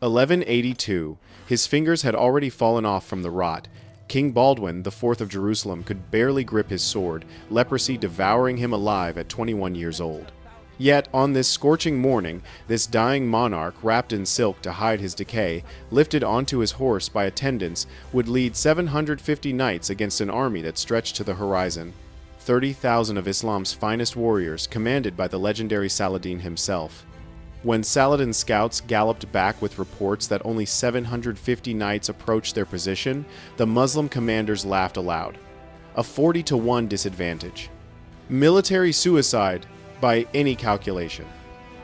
1182. His fingers had already fallen off from the rot. King Baldwin, the Fourth of Jerusalem, could barely grip his sword, leprosy devouring him alive at 21 years old. Yet, on this scorching morning, this dying monarch, wrapped in silk to hide his decay, lifted onto his horse by attendants, would lead 750 knights against an army that stretched to the horizon. 30,000 of Islam's finest warriors, commanded by the legendary Saladin himself. When Saladin's scouts galloped back with reports that only 750 knights approached their position, the Muslim commanders laughed aloud. A 40-to-1 disadvantage. Military suicide by any calculation.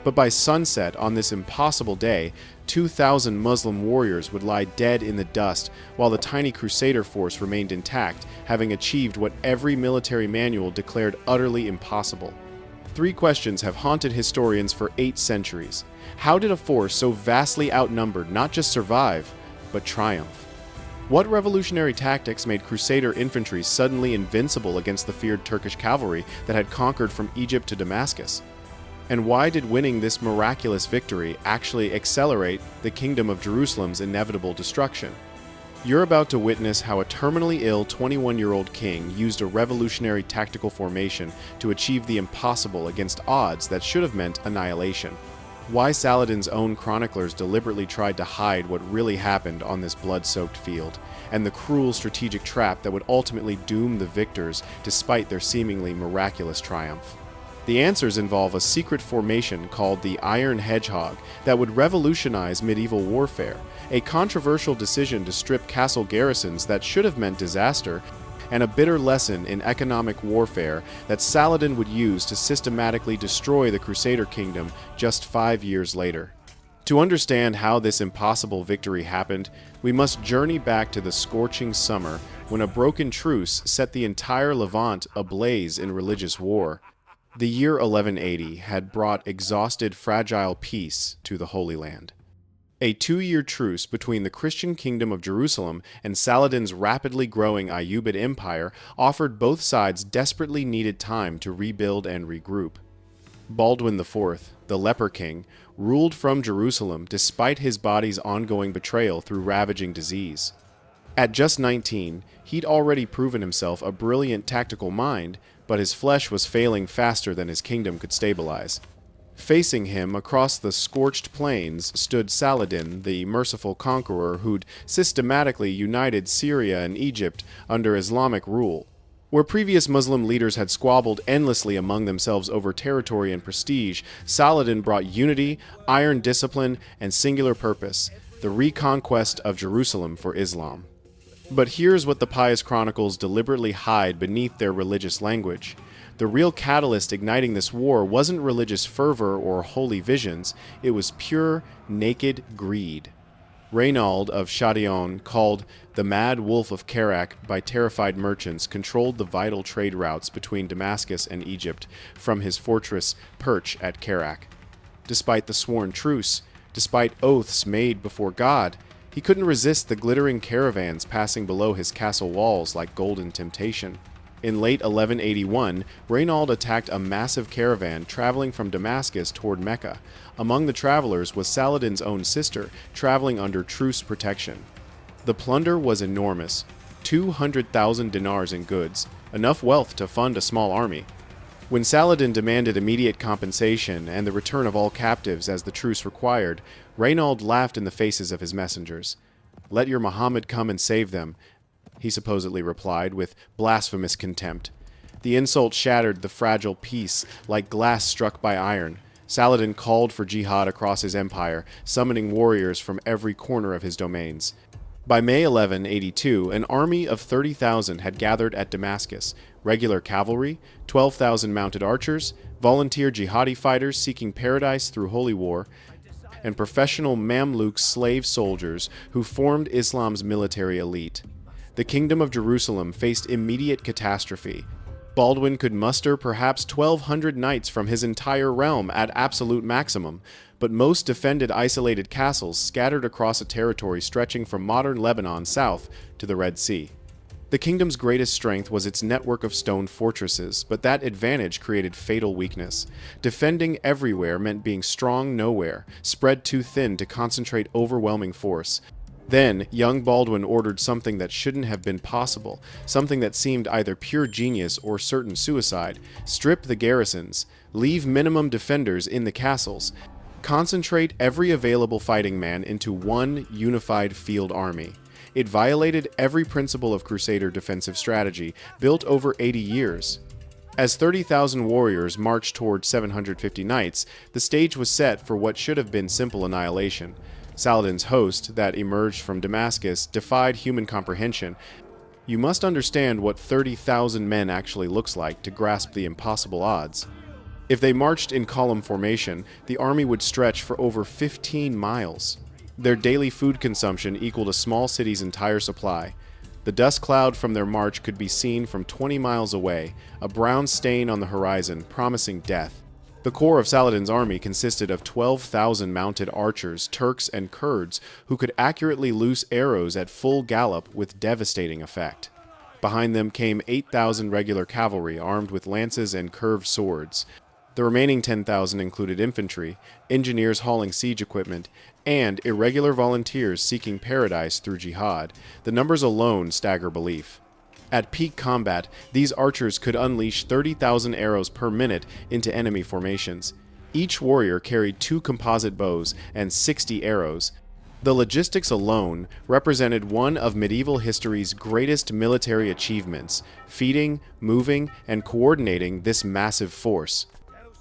But by sunset on this impossible day, 2,000 Muslim warriors would lie dead in the dust, while the tiny Crusader force remained intact, having achieved what every military manual declared utterly impossible. 3 questions have haunted historians for 8 centuries. How did a force so vastly outnumbered not just survive, but triumph? What revolutionary tactics made Crusader infantry suddenly invincible against the feared Turkish cavalry that had conquered from Egypt to Damascus? And why did winning this miraculous victory actually accelerate the Kingdom of Jerusalem's inevitable destruction? You're about to witness how a terminally ill 21-year-old king used a revolutionary tactical formation to achieve the impossible against odds that should have meant annihilation. Why Saladin's own chroniclers deliberately tried to hide what really happened on this blood-soaked field, and the cruel strategic trap that would ultimately doom the victors despite their seemingly miraculous triumph. The answers involve a secret formation called the Iron Hedgehog that would revolutionize medieval warfare, a controversial decision to strip castle garrisons that should have meant disaster, and a bitter lesson in economic warfare that Saladin would use to systematically destroy the Crusader kingdom just 5 years later. To understand how this impossible victory happened, we must journey back to the scorching summer when a broken truce set the entire Levant ablaze in religious war. The year 1180 had brought exhausted, fragile peace to the Holy Land. A 2-year truce between the Christian kingdom of Jerusalem and Saladin's rapidly growing Ayyubid empire offered both sides desperately needed time to rebuild and regroup. Baldwin IV, the leper king, ruled from Jerusalem despite his body's ongoing betrayal through ravaging disease. At just 19, he'd already proven himself a brilliant tactical mind, but his flesh was failing faster than his kingdom could stabilize. Facing him across the scorched plains stood Saladin, the merciful conqueror who'd systematically united Syria and Egypt under Islamic rule. Where previous Muslim leaders had squabbled endlessly among themselves over territory and prestige, Saladin brought unity, iron discipline, and singular purpose: the reconquest of Jerusalem for Islam. But here's what the pious chronicles deliberately hide beneath their religious language. The real catalyst igniting this war wasn't religious fervor or holy visions, it was pure, naked greed. Reynaud of Châtillon, called the Mad Wolf of Kerak by terrified merchants, controlled the vital trade routes between Damascus and Egypt from his fortress perch at Kerak. Despite the sworn truce, despite oaths made before God, he couldn't resist the glittering caravans passing below his castle walls like golden temptation. In late 1181, Reynaud attacked a massive caravan traveling from Damascus toward Mecca. Among the travelers was Saladin's own sister, traveling under truce protection. The plunder was enormous: 200,000 dinars in goods, enough wealth to fund a small army. When Saladin demanded immediate compensation and the return of all captives as the truce required, Reynaud laughed in the faces of his messengers. "Let your Muhammad come and save them," he supposedly replied with blasphemous contempt. The insult shattered the fragile peace like glass struck by iron. Saladin called for jihad across his empire, summoning warriors from every corner of his domains. By May 1182, an army of 30,000 had gathered at Damascus: regular cavalry, 12,000 mounted archers, volunteer jihadi fighters seeking paradise through holy war, and professional Mamluk slave soldiers who formed Islam's military elite. The Kingdom of Jerusalem faced immediate catastrophe. Baldwin could muster perhaps 1,200 knights from his entire realm at absolute maximum, but most defended isolated castles scattered across a territory stretching from modern Lebanon south to the Red Sea. The kingdom's greatest strength was its network of stone fortresses, but that advantage created fatal weakness. Defending everywhere meant being strong nowhere, spread too thin to concentrate overwhelming force. Then, young Baldwin ordered something that shouldn't have been possible, something that seemed either pure genius or certain suicide: strip the garrisons, leave minimum defenders in the castles, concentrate every available fighting man into one unified field army. It violated every principle of Crusader defensive strategy, built over 80 years. As 30,000 warriors marched toward 750 knights, the stage was set for what should have been simple annihilation. Saladin's host, that emerged from Damascus, defied human comprehension. You must understand what 30,000 men actually looks like to grasp the impossible odds. If they marched in column formation, the army would stretch for over 15 miles. Their daily food consumption equaled a small city's entire supply. The dust cloud from their march could be seen from 20 miles away, a brown stain on the horizon, promising death. The core of Saladin's army consisted of 12,000 mounted archers, Turks, and Kurds who could accurately loose arrows at full gallop with devastating effect. Behind them came 8,000 regular cavalry armed with lances and curved swords. The remaining 10,000 included infantry, engineers hauling siege equipment, and irregular volunteers seeking paradise through jihad. The numbers alone stagger belief. At peak combat, these archers could unleash 30,000 arrows per minute into enemy formations. Each warrior carried 2 composite bows and 60 arrows. The logistics alone represented one of medieval history's greatest military achievements: feeding, moving, and coordinating this massive force.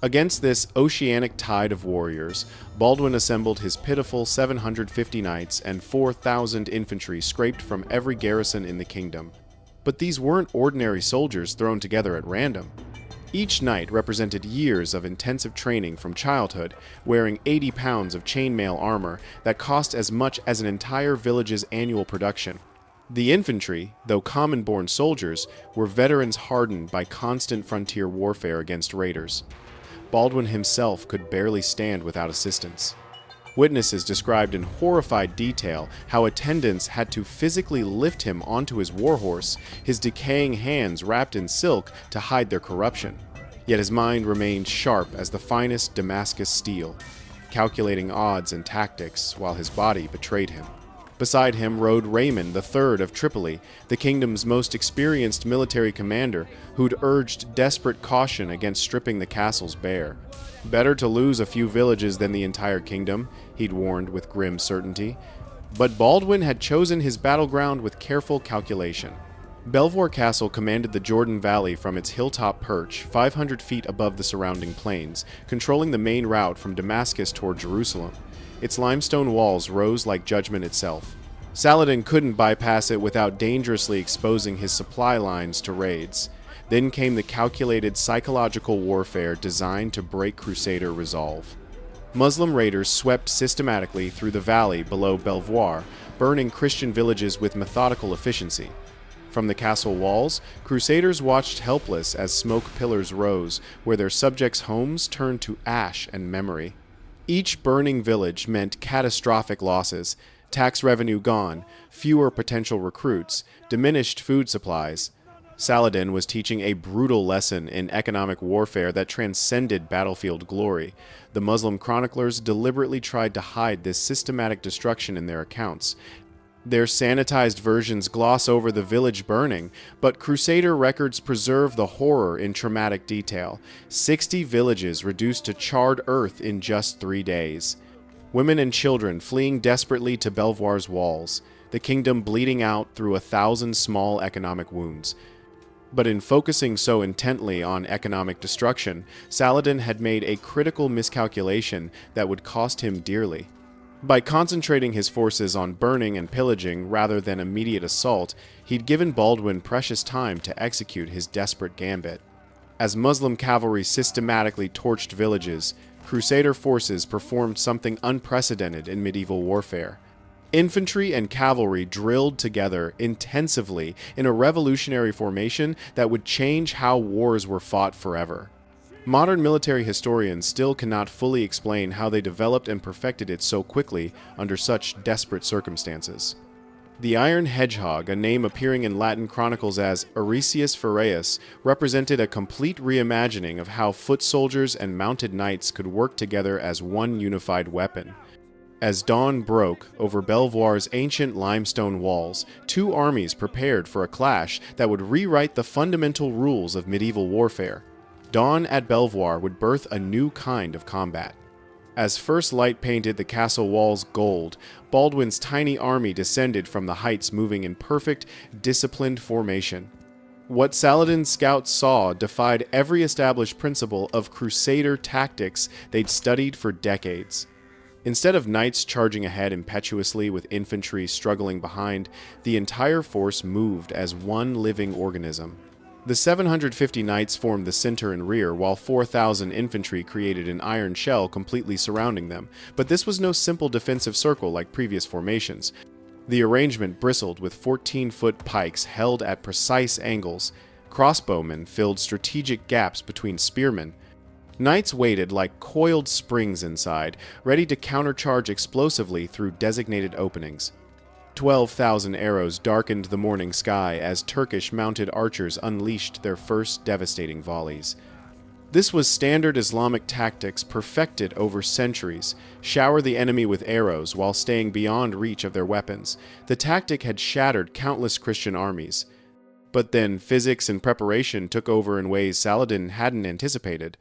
Against this oceanic tide of warriors, Baldwin assembled his pitiful 750 knights and 4,000 infantry scraped from every garrison in the kingdom. But these weren't ordinary soldiers thrown together at random. Each knight represented years of intensive training from childhood, wearing 80 pounds of chainmail armor that cost as much as an entire village's annual production. The infantry, though common-born soldiers, were veterans hardened by constant frontier warfare against raiders. Baldwin himself could barely stand without assistance. Witnesses described in horrified detail how attendants had to physically lift him onto his warhorse, his decaying hands wrapped in silk to hide their corruption. Yet his mind remained sharp as the finest Damascus steel, calculating odds and tactics while his body betrayed him. Beside him rode Raymond III of Tripoli, the kingdom's most experienced military commander, who'd urged desperate caution against stripping the castles bare. Better to lose a few villages than the entire kingdom, he'd warned with grim certainty. But Baldwin had chosen his battleground with careful calculation. Belvoir Castle commanded the Jordan Valley from its hilltop perch, 500 feet above the surrounding plains, controlling the main route from Damascus toward Jerusalem. Its limestone walls rose like judgment itself. Saladin couldn't bypass it without dangerously exposing his supply lines to raids. Then came the calculated psychological warfare designed to break Crusader resolve. Muslim raiders swept systematically through the valley below Belvoir, burning Christian villages with methodical efficiency. From the castle walls, Crusaders watched helpless as smoke pillars rose, where their subjects' homes turned to ash and memory. Each burning village meant catastrophic losses: tax revenue gone, fewer potential recruits, diminished food supplies. Saladin was teaching a brutal lesson in economic warfare that transcended battlefield glory. The Muslim chroniclers deliberately tried to hide this systematic destruction in their accounts. Their sanitized versions gloss over the village burning, but Crusader records preserve the horror in traumatic detail. 60 villages reduced to charred earth in just 3 days. Women and children fleeing desperately to Belvoir's walls, the kingdom bleeding out through 1,000 small economic wounds. But in focusing so intently on economic destruction, Saladin had made a critical miscalculation that would cost him dearly. By concentrating his forces on burning and pillaging rather than immediate assault, he'd given Baldwin precious time to execute his desperate gambit. As Muslim cavalry systematically torched villages, Crusader forces performed something unprecedented in medieval warfare. Infantry and cavalry drilled together intensively in a revolutionary formation that would change how wars were fought forever. Modern military historians still cannot fully explain how they developed and perfected it so quickly under such desperate circumstances. The iron hedgehog, a name appearing in Latin chronicles as Arresius Ferreus, represented a complete reimagining of how foot soldiers and mounted knights could work together as one unified weapon. As dawn broke over Belvoir's ancient limestone walls, two armies prepared for a clash that would rewrite the fundamental rules of medieval warfare. Dawn at Belvoir would birth a new kind of combat. As first light painted the castle walls gold, Baldwin's tiny army descended from the heights, moving in perfect, disciplined formation. What Saladin's scouts saw defied every established principle of crusader tactics they'd studied for decades. Instead of knights charging ahead impetuously with infantry struggling behind, the entire force moved as one living organism. The 750 knights formed the center and rear, while 4,000 infantry created an iron shell completely surrounding them. But this was no simple defensive circle like previous formations. The arrangement bristled with 14-foot pikes held at precise angles. Crossbowmen filled strategic gaps between spearmen. Knights waited like coiled springs inside, ready to countercharge explosively through designated openings. 12,000 arrows darkened the morning sky as Turkish mounted archers unleashed their first devastating volleys. This was standard Islamic tactics perfected over centuries: shower the enemy with arrows while staying beyond reach of their weapons. The tactic had shattered countless Christian armies. But then physics and preparation took over in ways Saladin hadn't anticipated.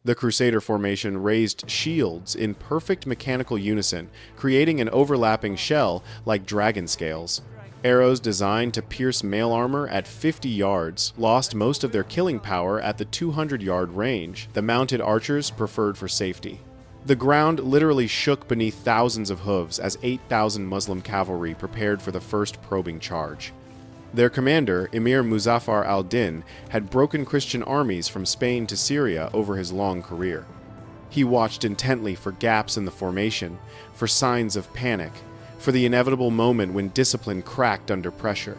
The Crusader formation raised shields in perfect mechanical unison, creating an overlapping shell like dragon scales. Arrows designed to pierce mail armor at 50 yards lost most of their killing power at the 200-yard range the mounted archers preferred for safety. The ground literally shook beneath thousands of hooves as 8,000 Muslim cavalry prepared for the first probing charge. Their commander, Emir Muzaffar al-Din, had broken Christian armies from Spain to Syria over his long career. He watched intently for gaps in the formation, for signs of panic, for the inevitable moment when discipline cracked under pressure.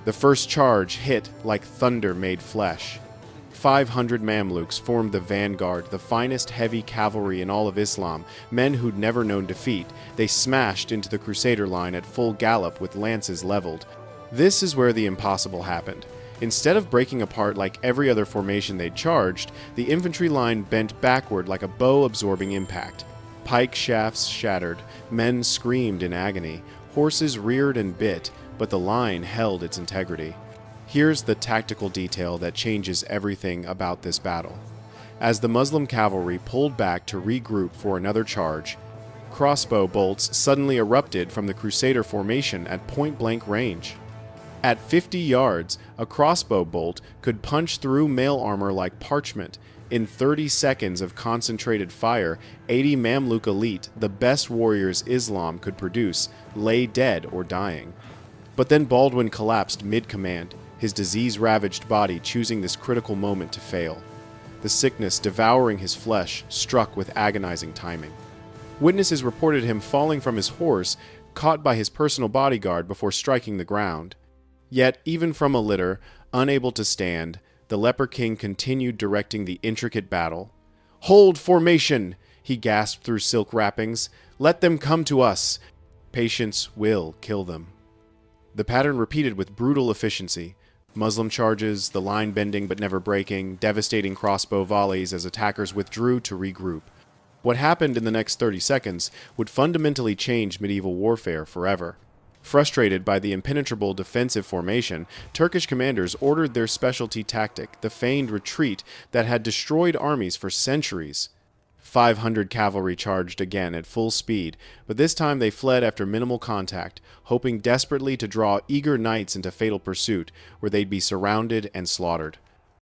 The first charge hit like thunder made flesh. 500 Mamluks formed the vanguard, the finest heavy cavalry in all of Islam, men who'd never known defeat. They smashed into the Crusader line at full gallop with lances leveled. This is where the impossible happened. Instead of breaking apart like every other formation they'd charged, the infantry line bent backward like a bow absorbing impact. Pike shafts shattered, men screamed in agony, horses reared and bit, but the line held its integrity. Here's the tactical detail that changes everything about this battle. As the Muslim cavalry pulled back to regroup for another charge, crossbow bolts suddenly erupted from the Crusader formation at point-blank range. At 50 yards, a crossbow bolt could punch through mail armor like parchment. In 30 seconds of concentrated fire, 80 Mamluk elite, the best warriors Islam could produce, lay dead or dying. But then Baldwin collapsed mid-command, his disease-ravaged body choosing this critical moment to fail. The sickness devouring his flesh struck with agonizing timing. Witnesses reported him falling from his horse, caught by his personal bodyguard before striking the ground. Yet, even from a litter, unable to stand, the Leper King continued directing the intricate battle. "Hold formation!" he gasped through silk wrappings. "Let them come to us. Patience will kill them." The pattern repeated with brutal efficiency. Muslim charges, the line bending but never breaking, devastating crossbow volleys as attackers withdrew to regroup. What happened in the next 30 seconds would fundamentally change medieval warfare forever. Frustrated by the impenetrable defensive formation, Turkish commanders ordered their specialty tactic, the feigned retreat that had destroyed armies for centuries. 500 cavalry charged again at full speed, but this time they fled after minimal contact, hoping desperately to draw eager knights into fatal pursuit, where they'd be surrounded and slaughtered.